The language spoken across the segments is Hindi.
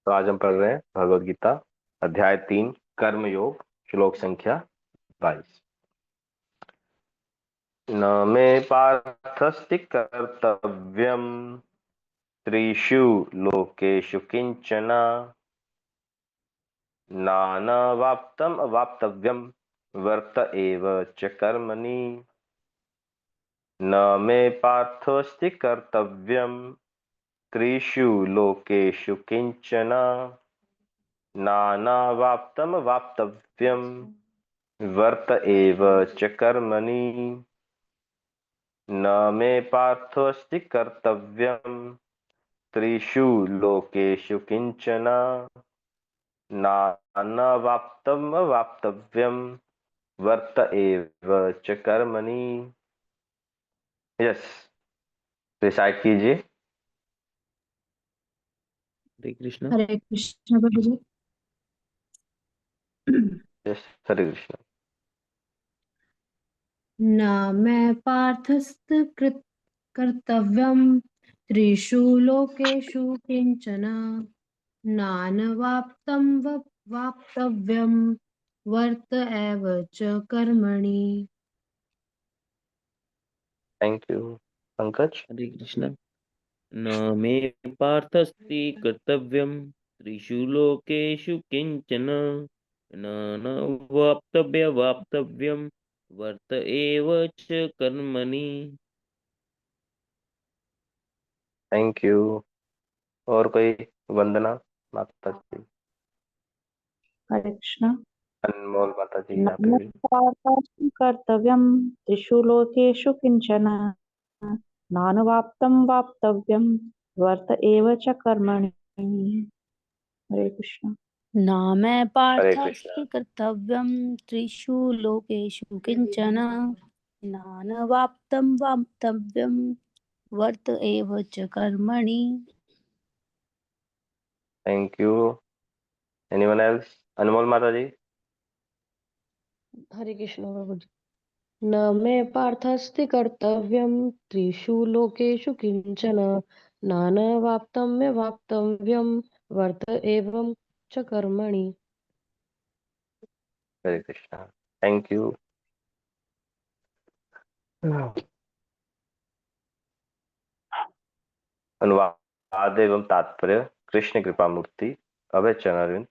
तो आज हम पढ़ रहे हैं भगवत गीता अध्याय 3 कर्म योग श्लोक संख्या 22। न मे पार्थस्ति कर्तव्यम त्रिषु लोकेषु किंचन नानवाप्तम अवाप्तव्यम वर्त एव च कर्मणि। न मे पार्थस्ति कर्तव्यम त्रिषु लोकेषु किंचन नानावाप्तम वाप्तव्यम वर्त एव च कर्मणि। न मे पार्थोऽस्ति कर्तव्यम त्रिषु लोकेषु किंचन नानावाप्तम वाप्तव्यम वर्त एव च कर्मणि। यस, रिसाइट कीजिए। हरे कृष्ण। हरे कृष्ण प्रभु जी। यस, हरे कृष्ण। न मैं पार्थस्त कृत कर्तव्यम त्रिषु लोकेषु किंचन नानवाप्तं वाप्तव्यं वर्त एव च कर्मणि। Thank you Pankaj. हरे कृष्ण। न मे पार्थस्ति कर्तव्यम त्रिषु लोकेषु किंचन न वाप्तव्यम वर्त एव च कर्मणि। Thank you. और कोई? वंदना माता जी, हरे कृष्ण। अनमोल माता जी यहाँ पे भी। नान्यत्कार्यं कर्तव्यं त्रिषु लोकेषु किंचन नानवाप्तं वाप्तव्यं वर्त एव च कर्मणि। हरे कृष्ण। न मे हरे कृष्ण। पार्थस्य कर्तव्यं त्रिषु लोकेषु किंचन नानवाप्तं वाप्तव्यं वर्त एव च कर्मणि। Thank you. Anyone else? Anmol Mata ji. हरे कृष्ण प्रभु जी। न मे पार्थस्ति कर्तव्यं त्रिषु लोकेषु किंचन नानवाप्तं मे वाप्तव्यं वर्त एवं च कर्मणि। हरे कृष्णा। Thank you. अनुवाद एवं तात्पर्य कृष्ण कृपा मूर्ति अभय चरणारविंद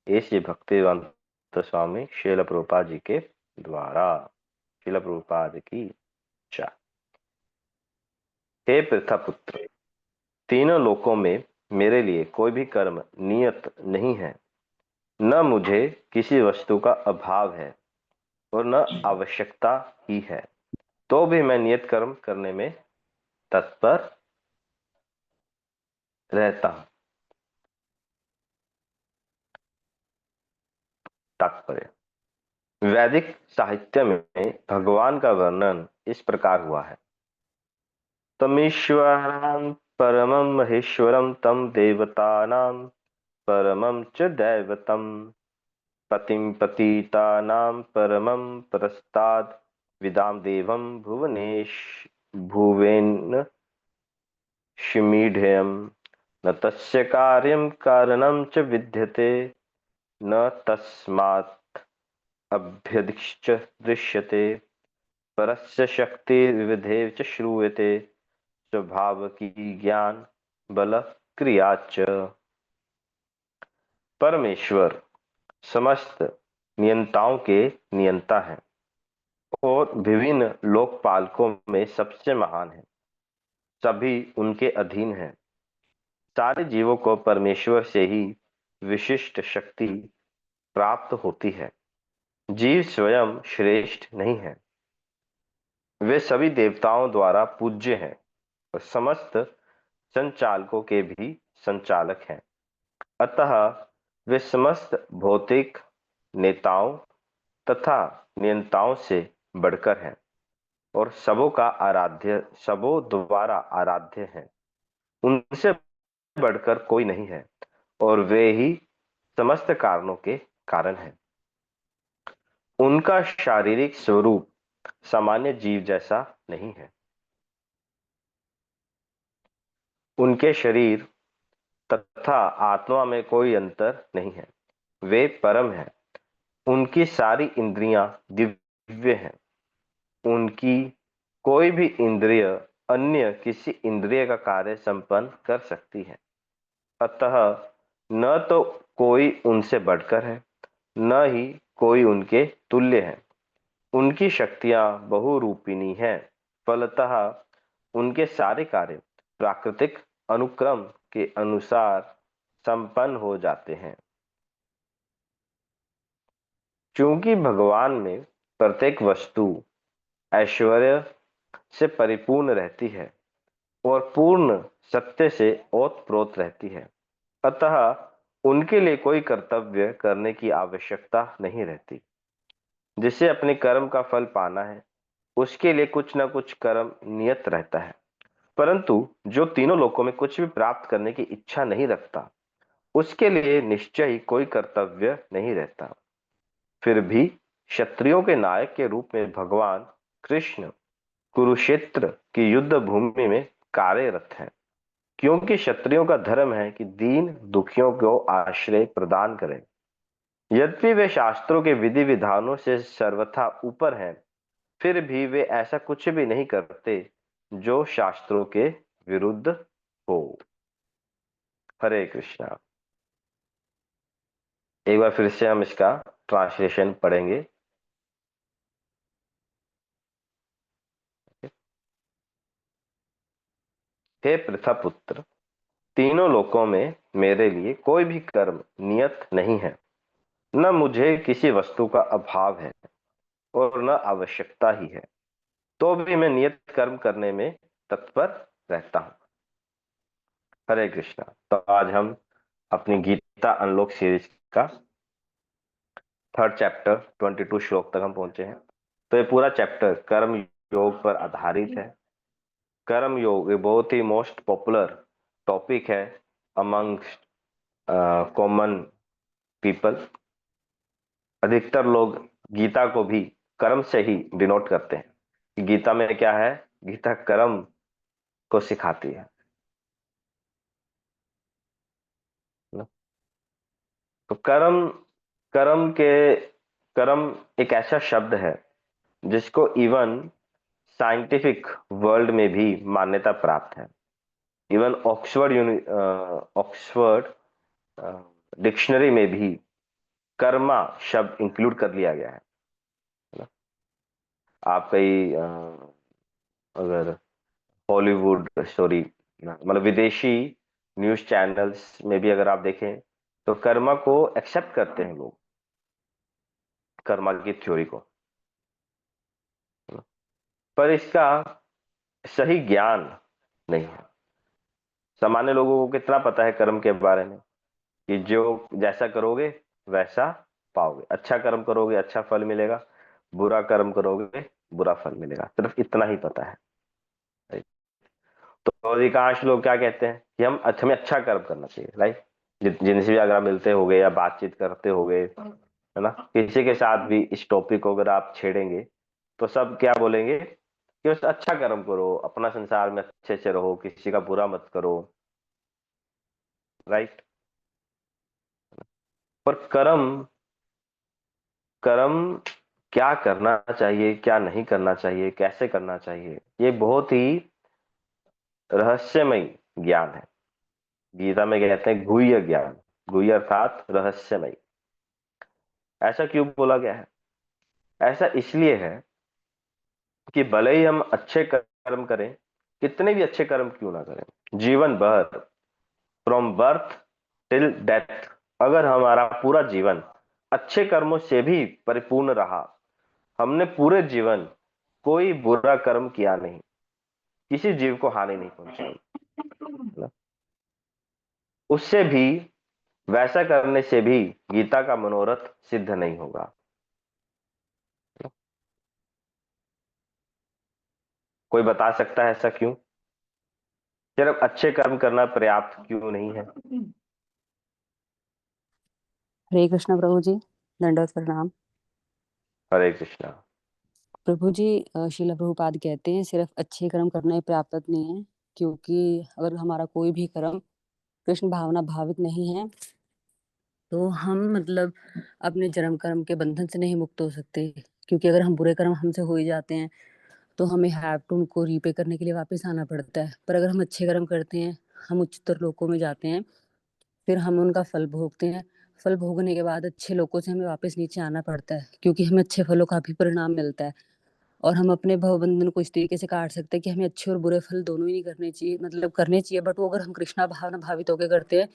एसी भक्तिवेदांत स्वामी श्रील प्रभुपाद जी के द्वारा। श्रील प्रभुपाद की जय। हे पृथा पुत्र, तीनों लोकों में मेरे लिए कोई भी कर्म नियत नहीं है। न मुझे किसी वस्तु का अभाव है और न आवश्यकता ही है, तो भी मैं नियत कर्म करने में तत्पर रहता हूं। तात्पर्य: वैदिक साहित्य में भगवान का वर्णन इस प्रकार हुआ है। तमीश्वरान् परमं महेश्वरं तम देवतानां परमं च दैवतम् पतिं पतितानां परमं परस्ताद् विदां देवं भुवनेश भुवेन शिमीढ्यम् न तस्य कार्यं कारणं च विद्यते न तस्मात् अभ्यधिश्च दृश्यते परस्य शक्ति विविधे च श्रूयते स्वभाव की ज्ञान बल क्रिया च। परमेश्वर समस्त नियंताओं के नियंता हैं और विभिन्न लोकपालकों में सबसे महान है। सभी उनके अधीन हैं। सारे जीवों को परमेश्वर से ही विशिष्ट शक्ति प्राप्त होती है। जीव स्वयं श्रेष्ठ नहीं है। वे सभी देवताओं द्वारा पूज्य हैं और समस्त संचालकों के भी संचालक हैं। अतः वे समस्त भौतिक नेताओं तथा नियंताओं से बढ़कर हैं और सबों का आराध्य, सबों द्वारा आराध्य हैं। उनसे बढ़कर कोई नहीं है और वे ही समस्त कारणों के कारण हैं। उनका शारीरिक स्वरूप सामान्य जीव जैसा नहीं है। उनके शरीर तथा आत्मा में कोई अंतर नहीं है। वे परम है। उनकी सारी इंद्रियां दिव्य हैं। उनकी कोई भी इंद्रिय अन्य किसी इंद्रिय का कार्य संपन्न कर सकती है। अतः न तो कोई उनसे बढ़कर है, न ही कोई उनके तुल्य है। उनकी शक्तियां बहुरूपिणी हैं। फलतः उनके सारे कार्य प्राकृतिक अनुक्रम के अनुसार संपन्न हो जाते हैं। चूंकि भगवान में प्रत्येक वस्तु ऐश्वर्य से परिपूर्ण रहती है और पूर्ण सत्य से ओतप्रोत रहती है, अतः उनके लिए कोई कर्तव्य करने की आवश्यकता नहीं रहती। जिसे अपने कर्म का फल पाना है, उसके लिए कुछ न कुछ कर्म नियत रहता है। परंतु जो तीनों लोकों में कुछ भी प्राप्त करने की इच्छा नहीं रखता, उसके लिए निश्चय ही कोई कर्तव्य नहीं रहता। फिर भी क्षत्रियों के नायक के रूप में भगवान कृष्ण कुरुक्षेत्र की युद्ध भूमि में कार्यरत है, क्योंकि क्षत्रियों का धर्म है कि दीन दुखियों को आश्रय प्रदान करें। यद्यपि वे शास्त्रों के विधि विधानों से सर्वथा ऊपर हैं, फिर भी वे ऐसा कुछ भी नहीं करते जो शास्त्रों के विरुद्ध हो। हरे कृष्णा। एक बार फिर से हम इसका ट्रांसलेशन पढ़ेंगे। हे पृथपुत्र, तीनों लोकों में मेरे लिए कोई भी कर्म नियत नहीं है। न मुझे किसी वस्तु का अभाव है और न आवश्यकता ही है, तो भी मैं नियत कर्म करने में तत्पर रहता हूं। हरे कृष्णा। तो आज हम अपनी गीता अनलॉक सीरीज का 3rd चैप्टर 22 श्लोक तक हम पहुंचे हैं। तो ये पूरा चैप्टर कर्म योग पर आधारित है। कर्म योग ये बहुत ही मोस्ट पॉपुलर टॉपिक है अमंग्स कॉमन पीपल। अधिकतर लोग गीता को भी कर्म से ही डिनोट करते हैं कि गीता में क्या है, गीता कर्म को सिखाती है ना? तो कर्म कर्म के कर्म एक ऐसा शब्द है जिसको इवन साइंटिफिक वर्ल्ड में भी मान्यता प्राप्त है। इवन ऑक्सफोर्ड डिक्शनरी में भी कर्मा शब्द इंक्लूड कर लिया गया है ना? आप कई अगर हॉलीवुड सॉरी मतलब विदेशी न्यूज चैनल्स में भी अगर आप देखें तो कर्मा को एक्सेप्ट करते हैं लोग, कर्मा की थ्योरी को। पर इसका सही ज्ञान नहीं है। सामान्य लोगों को कितना पता है कर्म के बारे में कि जो जैसा करोगे वैसा पाओगे। अच्छा कर्म करोगे अच्छा फल मिलेगा, बुरा कर्म करोगे बुरा फल मिलेगा, सिर्फ इतना ही पता है। तो अधिकांश लोग क्या कहते हैं कि हमें अच्छा कर्म करना चाहिए। राइट। जिनसे भी अगर आप मिलते होगे या बातचीत करते होगे, है ना, किसी के साथ भी इस टॉपिक को अगर आप छेड़ेंगे तो सब क्या बोलेंगे कि बस अच्छा कर्म करो, अपना संसार में अच्छे से रहो, किसी का बुरा मत करो। राइट। पर कर्म कर्म क्या करना चाहिए, क्या नहीं करना चाहिए, कैसे करना चाहिए, ये बहुत ही रहस्यमय ज्ञान है। गीता में कहते हैं गुह्य ज्ञान। गुह्य अर्थात रहस्यमय। ऐसा क्यों बोला गया है? ऐसा इसलिए है कि भले ही हम अच्छे कर्म करें, कितने भी अच्छे कर्म क्यों ना करें, जीवन भर फ्रॉम बर्थ टिल डेथ अगर हमारा पूरा जीवन अच्छे कर्मों से भी परिपूर्ण रहा, हमने पूरे जीवन कोई बुरा कर्म किया नहीं, किसी जीव को हानि नहीं पहुंचाई ना, उससे भी वैसा करने से भी गीता का मनोरथ सिद्ध नहीं होगा। कोई बता सकता है ऐसा क्यों? सिर्फ अच्छे कर्म करना पर्याप्त क्यों नहीं है? हरे कृष्ण प्रभु जी, दंडवत प्रणाम। हरे कृष्णा। प्रभु जी, श्रील प्रभुपाद कहते हैं सिर्फ अच्छे कर्म करना ही पर्याप्त नहीं है, क्योंकि अगर हमारा कोई भी कर्म कृष्ण भावना भावित नहीं है तो हम मतलब अपने जन्म कर्म के बंधन से नहीं मुक्त हो सकते, क्योंकि अगर हम बुरे कर्म हमसे हो ही जाते हैं तो हमें हैव टू उनको रीपे करने के लिए वापस आना पड़ता है। पर अगर हम अच्छे कर्म करते हैं, हम उच्चतर लोकों में जाते हैं, फिर हम उनका फल भोगते हैं। फल भोगने के बाद अच्छे लोगों से हमें वापस नीचे आना पड़ता है, क्योंकि हमें अच्छे फलों का भी परिणाम मिलता है। और हम अपने भवबंधन को इस तरीके से काट सकते हैं कि हमें अच्छे और बुरे फल दोनों ही नहीं करने चाहिए, मतलब करने चाहिए, बट वो अगर हम कृष्णा भावना भावित होकर करते हैं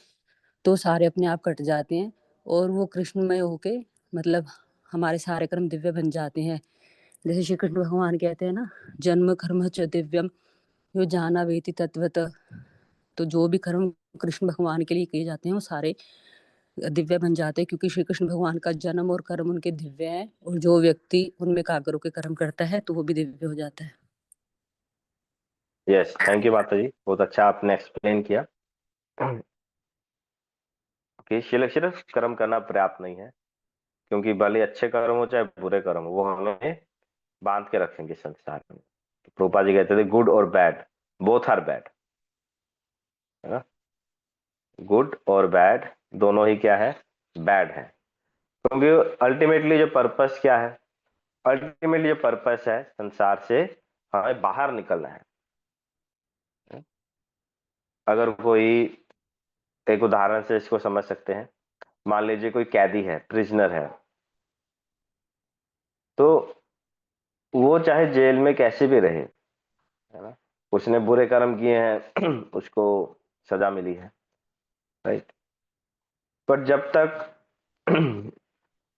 तो सारे अपने आप कट जाते हैं और वो कृष्णमय होके मतलब हमारे सारे कर्म दिव्य बन जाते हैं। जैसे श्री कृष्ण भगवान कहते हैं ना, जन्म कर्म च दिव्यम यो जाना वेति तत्वतः। तो जो भी कर्म कृष्ण भगवान के लिए किए जाते हैं वो सारे दिव्य बन जाते हैं, क्योंकि श्री कृष्ण भगवान का जन्म और कर्म उनके दिव्य है, और जो व्यक्ति उनमें एकाग्र होकर कर्म करता है तो वो भी दिव्य हो जाता है। यस, थैंक यू माता जी, बहुत अच्छा आपने एक्सप्लेन किया कि सिर्फ कर्म करना पर्याप्त नहीं है, क्योंकि भले अच्छे कर्म हो चाहे बुरे कर्म हो, वो हमें बांध के रखेंगे संसार में। तो प्रभुपाद जी कहते थे गुड और बैड, बोथ आर बैड, है ना। गुड और बैड दोनों ही क्या है, बैड है। क्योंकि अल्टीमेटली जो पर्पस क्या है, अल्टीमेटली जो पर्पस है संसार से हमें बाहर निकलना है। अगर कोई, एक उदाहरण से इसको समझ सकते हैं, मान लीजिए कोई कैदी है, प्रिजनर है, तो वो चाहे जेल में कैसे भी रहे, है ना, उसने बुरे कर्म किए हैं उसको सजा मिली है, राइट। पर जब तक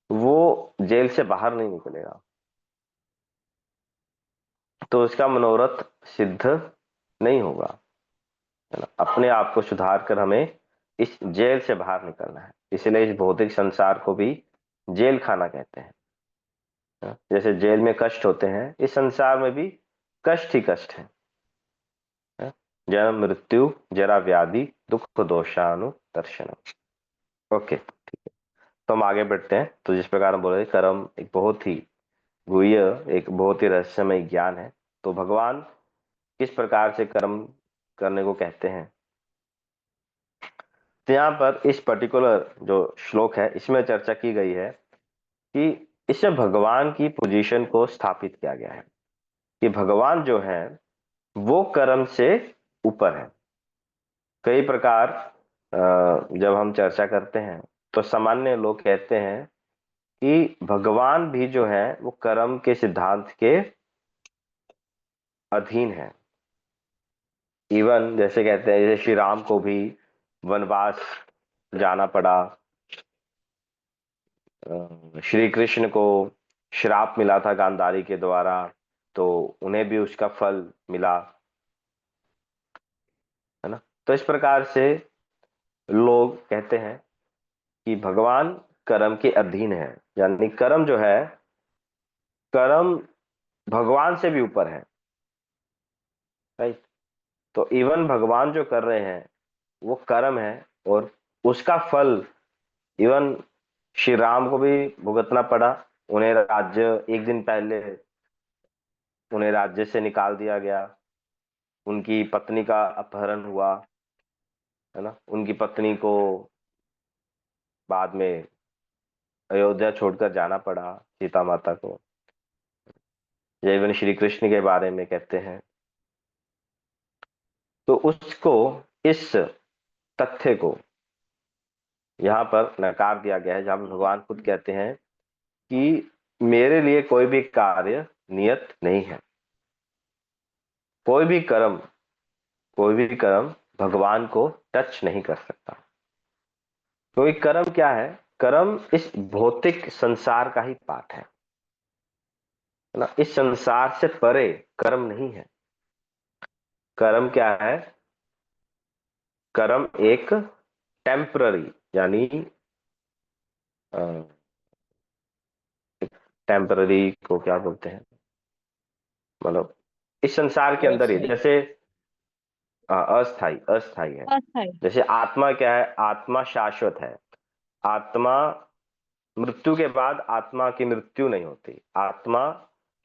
वो जेल से बाहर नहीं निकलेगा तो उसका मनोरथ सिद्ध नहीं होगा, है ना। अपने आप को सुधार कर हमें इस जेल से बाहर निकलना है। इसलिए इस भौतिक संसार को भी जेल खाना कहते हैं, है ना? जैसे जेल में कष्ट होते हैं, इस संसार में भी कष्ट ही कष्ट है। जन्म मृत्यु जरा व्याधि दुख दोषानुदर्शन। ओके, तो हम आगे बढ़ते हैं। तो जिस प्रकार हम बोले, कर्म एक बहुत ही गुह्य, एक बहुत ही रहस्यमय ज्ञान है। तो भगवान किस प्रकार से कर्म करने को कहते हैं, तो यहाँ पर इस पर्टिकुलर जो श्लोक है इसमें चर्चा की गई है कि इससे भगवान की पोजीशन को स्थापित किया गया है कि भगवान जो है वो कर्म से ऊपर है। कई प्रकार जब हम चर्चा करते हैं तो सामान्य लोग कहते हैं कि भगवान भी जो है वो कर्म के सिद्धांत के अधीन है। इवन जैसे कहते हैं, जैसे श्री राम को भी वनवास जाना पड़ा, श्री कृष्ण को श्राप मिला था गांधारी के द्वारा, तो उन्हें भी उसका फल मिला, है ना। तो इस प्रकार से लोग कहते हैं कि भगवान कर्म के अधीन है, यानी कर्म जो है, कर्म भगवान से भी ऊपर है, राइट। तो इवन भगवान जो कर रहे हैं वो कर्म है, और उसका फल इवन श्री राम को भी भुगतना पड़ा। उन्हें राज्य, एक दिन पहले उन्हें राज्य से निकाल दिया गया, उनकी पत्नी का अपहरण हुआ, है ना। उनकी पत्नी को बाद में अयोध्या छोड़कर जाना पड़ा, सीता माता को। जैवन श्री कृष्ण के बारे में कहते हैं, तो उसको, इस तथ्य को यहाँ पर नकार दिया गया है, जहां भगवान खुद कहते हैं कि मेरे लिए कोई भी कार्य नियत नहीं है। कोई भी कर्म, कोई भी कर्म भगवान को टच नहीं कर सकता। क्योंकि कर्म क्या है, कर्म इस भौतिक संसार का ही पार्ट है ना। इस संसार से परे कर्म नहीं है। कर्म क्या है, कर्म एक टेम्पररी, यानी टेम्पररी को क्या बोलते हैं, मतलब इस संसार के अंदर ही, अस्थाई। जैसे अस्थाई, अस्थाई है। अस्थाई। जैसे आत्मा क्या है, आत्मा शाश्वत है। आत्मा, मृत्यु के बाद आत्मा की मृत्यु नहीं होती, आत्मा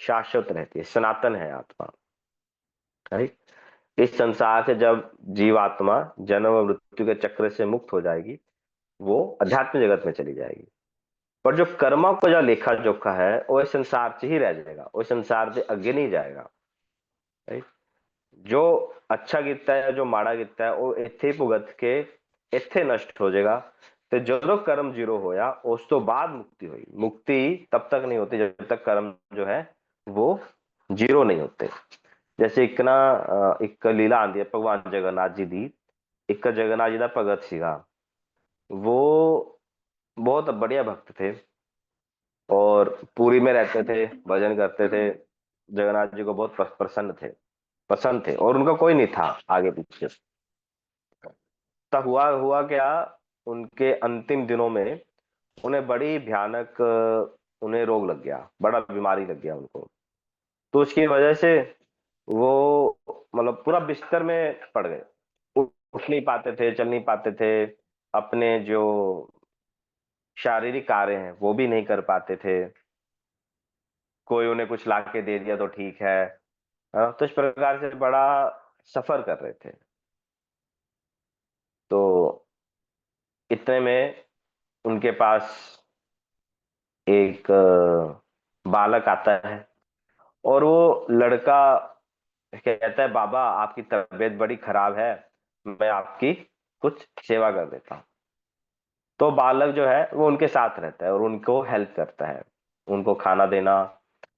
शाश्वत रहती है, सनातन है आत्मा, राइट। इस संसार से जब जीवात्मा जन्म और मृत्यु के चक्र से मुक्त हो जाएगी, वो अध्यात्म जगत में चली जाएगी। पर जो कर्मों का जो लेखा जोखा है वो इस संसार से ही रह जाएगा, वो इस संसार से आगे नहीं जाएगा। राइट? जो अच्छा ਕੀਤਾ है, जो माड़ा ਕੀਤਾ है, वो ਇੱਥੇ ਭੁਗਤ के ਇੱਥੇ नष्ट हो जाएगा। तो ਜਦੋਂ कर्म जीरो होया उस तो बाद मुक्ति हुई। मुक्ति तब तक नहीं होती जब तक कर्म जो है वो जीरो नहीं होते। जैसे एक ना एक लीला आंदी है भगवान जगन्नाथ जी दी। एक जगन्नाथ जी का भगत सीगा, वो बहुत बढ़िया भक्त थे और पुरी में रहते थे, भजन करते थे, जगन्नाथ जी को बहुत पसंद थे और उनका कोई नहीं था आगे पीछे। तब हुआ हुआ क्या, उनके अंतिम दिनों में उन्हें बड़ी भयानक उन्हें रोग लग गया, बड़ा बीमारी लग गया उनको। तो उसकी वजह से वो मतलब पूरा बिस्तर में पड़ गए, उठ नहीं पाते थे, चल नहीं पाते थे, अपने जो शारीरिक कार्य हैं वो भी नहीं कर पाते थे। कोई उन्हें कुछ ला के दे दिया तो ठीक है। हाँ, तो इस प्रकार से बड़ा सफर कर रहे थे। तो इतने में उनके पास एक बालक आता है और वो लड़का कहता है, बाबा आपकी तबीयत बड़ी खराब है, मैं आपकी कुछ सेवा कर देता हूँ। तो बालक जो है वो उनके साथ रहता है और उनको हेल्प करता है, उनको खाना देना,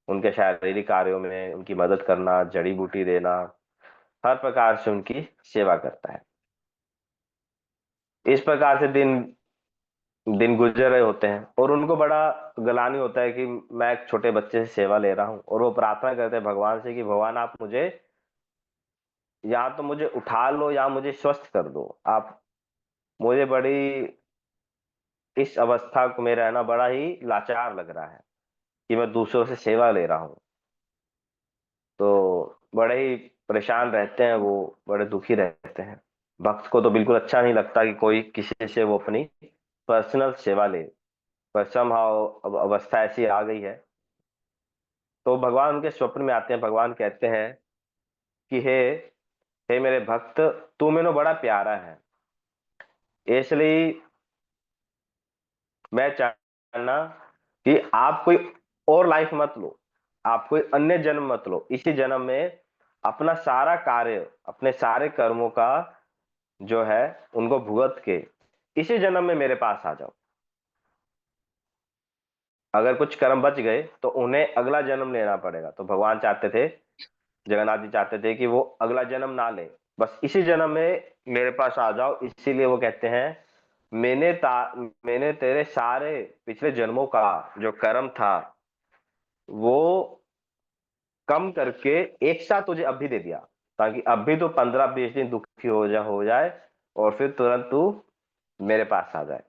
उनके शारीरिक कार्यों में उनकी मदद करना, जड़ी बूटी देना, हर प्रकार से उनकी सेवा करता है। इस प्रकार से दिन दिन गुजर रहे होते हैं और उनको बड़ा ग्लानि होता है कि मैं एक छोटे बच्चे से सेवा ले रहा हूँ। और वो प्रार्थना करते हैं भगवान से कि भगवान आप मुझे या तो मुझे उठा लो या मुझे स्वस्थ कर दो। आप मुझे बड़ी इस अवस्था को में रहना बड़ा ही लाचार लग रहा है कि मैं दूसरों से सेवा ले रहा हूँ। तो बड़े ही परेशान रहते हैं वो, बड़े दुखी रहते हैं। भक्त को तो बिल्कुल अच्छा नहीं लगता कि कोई किसी से वो अपनी पर्सनल सेवा ले, पर समहाउ अब अवस्था ऐसी आ गई है। तो भगवान उनके स्वप्न में आते हैं, भगवान कहते हैं कि हे हे मेरे भक्त, तू मैंने बड़ा प्यारा है, इसलिए मैं चाहना कि आप कोई और लाइफ मत लो, आप कोई अन्य जन्म मत लो, इसी जन्म में अपना सारा कार्य, अपने सारे कर्मों का जो है उनको भुगत के इसी जन्म में मेरे पास आ जाओ। अगर कुछ कर्म बच गए तो उन्हें अगला जन्म लेना पड़ेगा। तो भगवान चाहते थे, जगन्नाथ जी चाहते थे कि वो अगला जन्म ना ले, बस इसी जन्म में मेरे पास आ जाओ। इसीलिए वो कहते हैं मैंने तेरे सारे पिछले जन्मों का जो कर्म था वो कम करके एक साथ तुझे अभी दे दिया, ताकि अभी तो 15-20 दिन दुखी हो जाए और फिर तुरंत तू मेरे पास आ जाए।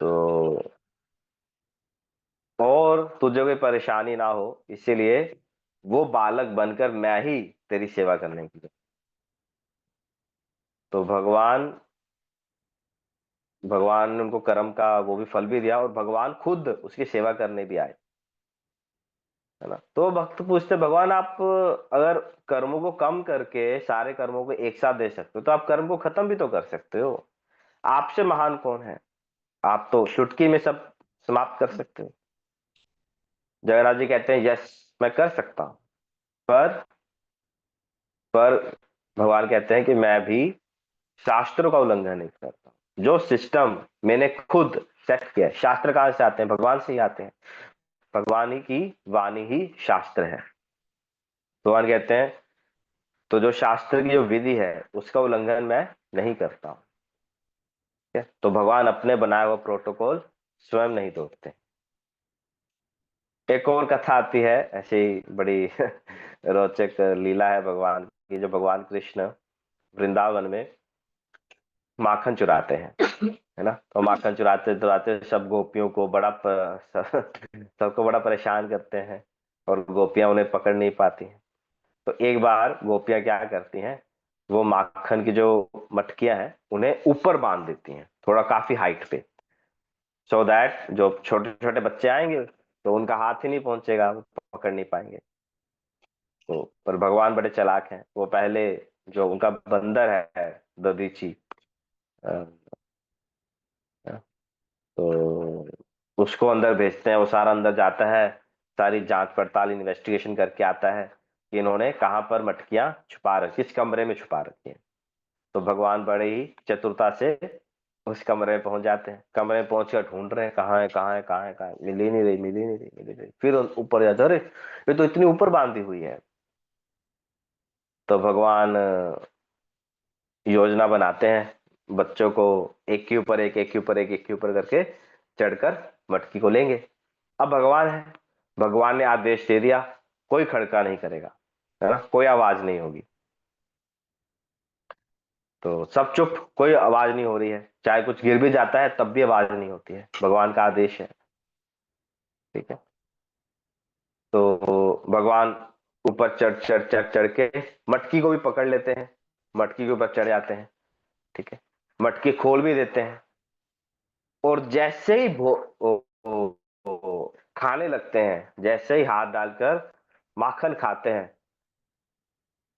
तो और तुझे कोई परेशानी ना हो, इसीलिए वो बालक बनकर मैं ही तेरी सेवा करने की। तो भगवान ने उनको कर्म का वो भी फल भी दिया और भगवान खुद उसकी सेवा करने भी आए, है ना। तो भक्त पूछते, भगवान आप अगर कर्मों को कम करके सारे कर्मों को एक साथ दे सकते हो तो आप कर्म को खत्म भी तो कर सकते हो, आपसे महान कौन है, आप तो चुटकी में सब समाप्त कर सकते हो। जगन्नाथ जी कहते हैं यस मैं कर सकता हूं, पर पर भगवान कहते हैं कि मैं भी शास्त्रों का उल्लंघन नहीं करता। जो सिस्टम मैंने खुद सेट किया है, शास्त्र कहां से आते हैं, भगवान से ही आते हैं। भगवान ही की वाणी ही शास्त्र है। भगवान कहते हैं तो जो शास्त्र की जो विधि है उसका उल्लंघन मैं नहीं करता हूं। ठीक है? तो भगवान अपने बनाए हुए प्रोटोकॉल स्वयं नहीं तोड़ते। एक और कथा आती है ऐसी बड़ी रोचक लीला है भगवान की। जो भगवान कृष्ण वृंदावन में माखन चुराते हैं, है ना। तो माखन चुराते चुराते सब गोपियों को सबको बड़ा परेशान करते हैं और गोपियां उन्हें पकड़ नहीं पाती हैं। तो एक बार गोपियां क्या करती हैं, वो माखन की जो मटकियां हैं उन्हें ऊपर बांध देती हैं, थोड़ा काफी हाइट पे, सो दैट जो छोटे छोटे बच्चे आएंगे तो उनका हाथ ही नहीं पहुंचेगा, वो पकड़ नहीं पाएंगे। तो पर भगवान बड़े चालाक हैं। वो पहले जो उनका बंदर है दधीची, तो उसको अंदर भेजते हैं। वो सारा अंदर जाता है, सारी जांच पड़ताल इन्वेस्टिगेशन करके आता है कि इन्होंने कहाँ पर मटकियां छुपा रखी, किस कमरे में छुपा रखी हैं। तो भगवान बड़े ही चतुरता से उस कमरे में पहुंच जाते हैं। कमरे में पहुंच कर ढूंढ रहे हैं, कहाँ है कहाँ है कहाँ है कहाँ है, मिल ही नहीं रही, मिल ही नहीं रही, मिल ही नहीं रही। फिर ऊपर जाते, अरे ये तो इतनी ऊपर बांधी हुई है। तो भगवान योजना बनाते हैं, बच्चों को एक के ऊपर एक, एक के ऊपर एक, एक के ऊपर करके चढ़कर मटकी को लेंगे। अब भगवान है, भगवान ने आदेश दे दिया, कोई खड़का नहीं करेगा, है ना, कोई आवाज नहीं होगी। तो सब चुप, कोई आवाज नहीं हो रही है। चाहे कुछ गिर भी जाता है तब भी आवाज नहीं होती है, भगवान का आदेश है। ठीक है। तो भगवान ऊपर चढ़ चढ़ चढ़ चढ़ के मटकी को भी पकड़ लेते हैं, मटकी के ऊपर चढ़ जाते हैं। ठीक है। मटकी खोल भी देते हैं, और जैसे ही खाने लगते हैं, जैसे ही हाथ डालकर माखन खाते हैं,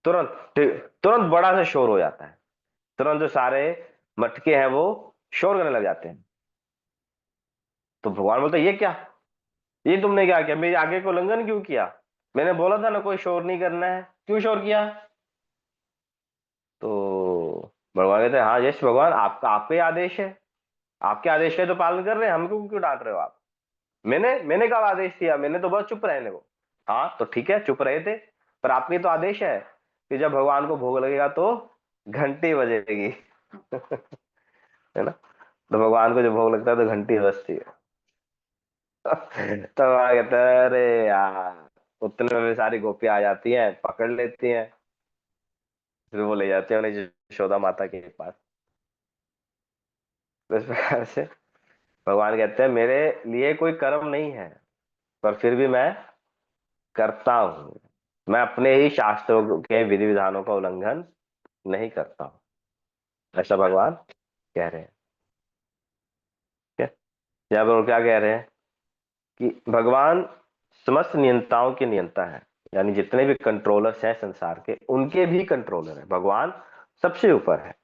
तुरंत तुरंत बड़ा सा शोर हो जाता है। तुरंत जो सारे मटके हैं वो शोर करने लग जाते हैं। तो भगवान बोलते हैं, ये क्या, ये तुमने क्या किया, मेरी आज्ञा का उल्लंघन क्यों किया? मैंने बोला था ना कोई शोर नहीं करना है, क्यों शोर किया? तो भगवान कहते हैं, हाँ यश भगवान, आपका आपका ही आदेश है, आपके आदेश का तो पालन कर रहे हैं, हमको क्यों डांट रहे हो आप? मैंने कब आदेश दिया? मैंने तो बस चुप रहने को। हाँ तो ठीक है, चुप रहे थे, पर आपके तो आदेश है कि जब भगवान को भोग लगेगा तो घंटी बजेगी। है ना, तो भगवान को जब भोग लगता है तो घंटी बजती है। तो वहां कहते हैं, अरे यार, उतने में सारी गोपियां आ जाती हैं, पकड़ लेती हैं, फिर वो ले जाते हैं उन्हें यशोदा माता के पास। तो इस प्रकार से भगवान कहते हैं, मेरे लिए कोई कर्म नहीं है, पर फिर भी मैं करता हूं। मैं अपने ही शास्त्रों के विधि विधानों का उल्लंघन नहीं करता हूं, ऐसा भगवान कह रहे हैं। ठीक है। यहाँ पर वो क्या कह रहे हैं कि भगवान समस्त नियंताओं के नियंता है, यानी जितने भी कंट्रोलर्स हैं संसार के, उनके भी कंट्रोलर है। भगवान सबसे ऊपर है,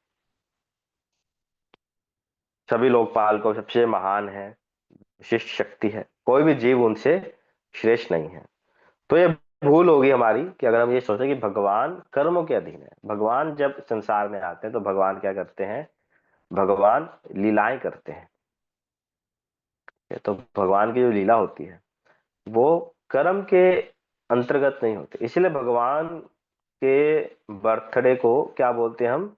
सभी लोकपाल को सबसे महान है, विशिष्ट शक्ति है, कोई भी जीव उनसे श्रेष्ठ नहीं है। तो ये भूल होगी हमारी कि अगर हम ये सोचें कि भगवान कर्मों के अधीन है। भगवान जब संसार में आते हैं तो भगवान क्या करते हैं? भगवान लीलाएं करते हैं। तो भगवान की जो लीला होती है वो कर्म के अंतर्गत नहीं होती। इसलिए भगवान के बर्थडे को क्या बोलते हैं हम?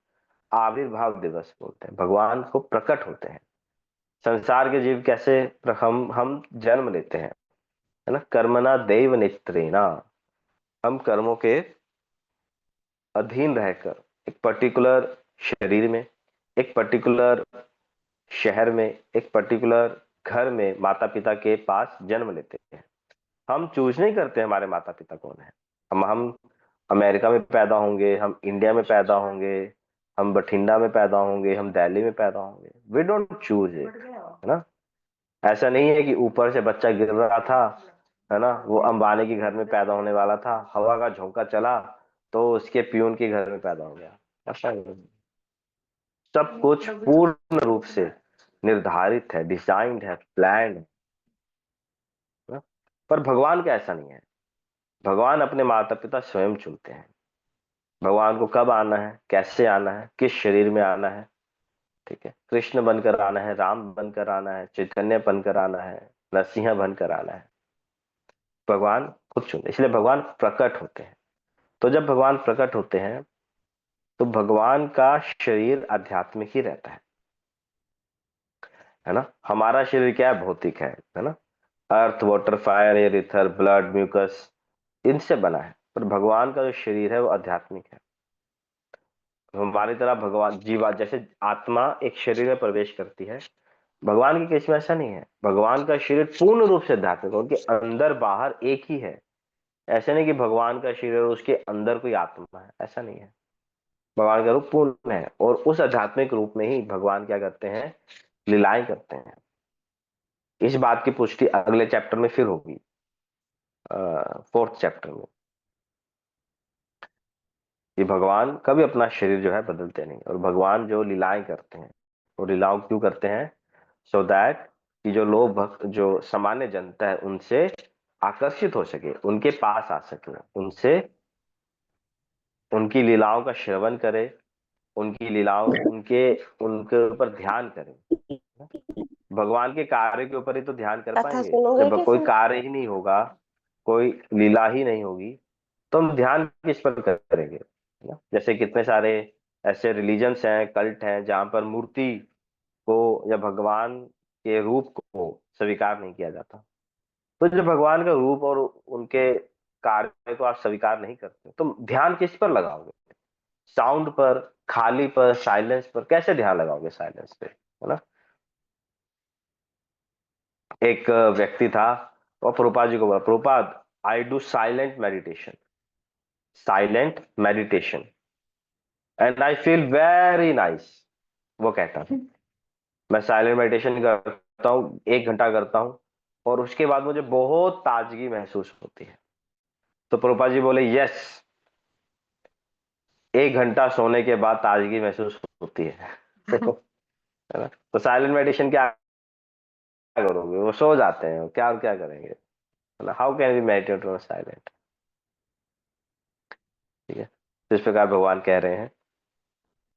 आविर्भाव दिवस बोलते हैं। भगवान को प्रकट होते हैं। संसार के जीव कैसे हम जन्म लेते हैं, है ना, कर्मणा दैव नित्रेणा, हम कर्मों के अधीन रहकर एक पर्टिकुलर शरीर में, एक पर्टिकुलर शहर में, एक पर्टिकुलर घर में माता पिता के पास जन्म लेते हैं। हम चूज नहीं करते हमारे माता पिता कौन है। हम अमेरिका में पैदा होंगे, हम इंडिया में पैदा होंगे, हम बठिंडा में पैदा होंगे, हम दिल्ली में पैदा होंगे। वी डोंट चूज इट, है ना। ऐसा नहीं है कि ऊपर से बच्चा गिर रहा था, है ना, वो अंबानी के घर में पैदा होने वाला था, हवा का झोंका चला तो उसके प्यून के घर में पैदा हो गया। ऐसा नहीं। सब कुछ पूर्ण रूप से निर्धारित है, डिजाइंड है, प्लान्ड है ना? पर भगवान का ऐसा नहीं है। भगवान अपने माता पिता स्वयं चुनते हैं। भगवान को कब आना है, कैसे आना है, किस शरीर में आना है। ठीक है। कृष्ण बनकर आना है, राम बनकर आना है, चैतन्य बनकर आना है, नरसिंह बनकर आना है, भगवान खुद चुनते। इसलिए भगवान प्रकट होते हैं। तो जब भगवान प्रकट होते हैं तो भगवान का शरीर आध्यात्मिक ही रहता है ना। हमारा शरीर क्या है? भौतिक है ना। Earth, water, fire, air, ether, blood, mucus, इनसे बना है। पर भगवान का जो शरीर है वो आध्यात्मिक है। हमारी तरह भगवान जीवा जैसे आत्मा एक शरीर में प्रवेश करती है, भगवान के केस में ऐसा नहीं है। भगवान का शरीर पूर्ण रूप से आध्यात्मिक है, उनके अंदर बाहर एक ही है। ऐसा नहीं कि भगवान का शरीर और उसके अंदर कोई आत्मा है, ऐसा नहीं है। भगवान का रूप पूर्ण है, और उस आध्यात्मिक रूप में ही भगवान क्या करते हैं? लीलाएं करते हैं। इस बात की पुष्टि अगले चैप्टर में फिर होगी, 4th चैप्टर में। कि भगवान कभी अपना शरीर जो है बदलते नहीं, और भगवान जो लीलाएं करते हैं वो लीलाओं क्यों करते हैं? सो दैट कि जो लोग भक्त, जो सामान्य जनता है, उनसे आकर्षित हो सके, उनके पास आ सके, उनसे उनकी लीलाओं का श्रवण करे, उनकी लीलाओं उनके उनके ऊपर ध्यान करें। भगवान के कार्य के ऊपर ही तो ध्यान कर कथा पाएंगे। सुनोगे जब क्या कोई सुन? कार्य ही नहीं होगा, कोई लीला ही नहीं होगी, तो हम ध्यान किस पर करेंगे, है ना? जैसे कितने सारे ऐसे रिलीजन्स हैं, कल्ट हैं, जहां पर मूर्ति को या भगवान के रूप को स्वीकार नहीं किया जाता। तो जब भगवान का रूप और उनके कार्य को आप स्वीकार नहीं करते, तो ध्यान किस पर लगाओगे? साउंड पर, खाली पर, साइलेंस पर? कैसे ध्यान लगाओगे साइलेंस पे, है ना? एक व्यक्ति था, और प्रभुपाद जी को बोला, Prabhupada I do silent meditation and I feel very nice. वो कहता था, मैं साइलेंट मेडिटेशन करता हूँ, 1 घंटा करता हूँ, और उसके बाद मुझे बहुत ताजगी महसूस होती है। तो प्रभुपाद जी बोले, यस, 1 घंटा सोने के बाद ताजगी महसूस होती है। है ना? तो साइलेंट मेडिटेशन क्या करोगे? वो सो जाते हैं, क्या और क्या करेंगे? How can we meditate on silent? ठीक है, तो इस प्रकार भगवान कह रहे हैं,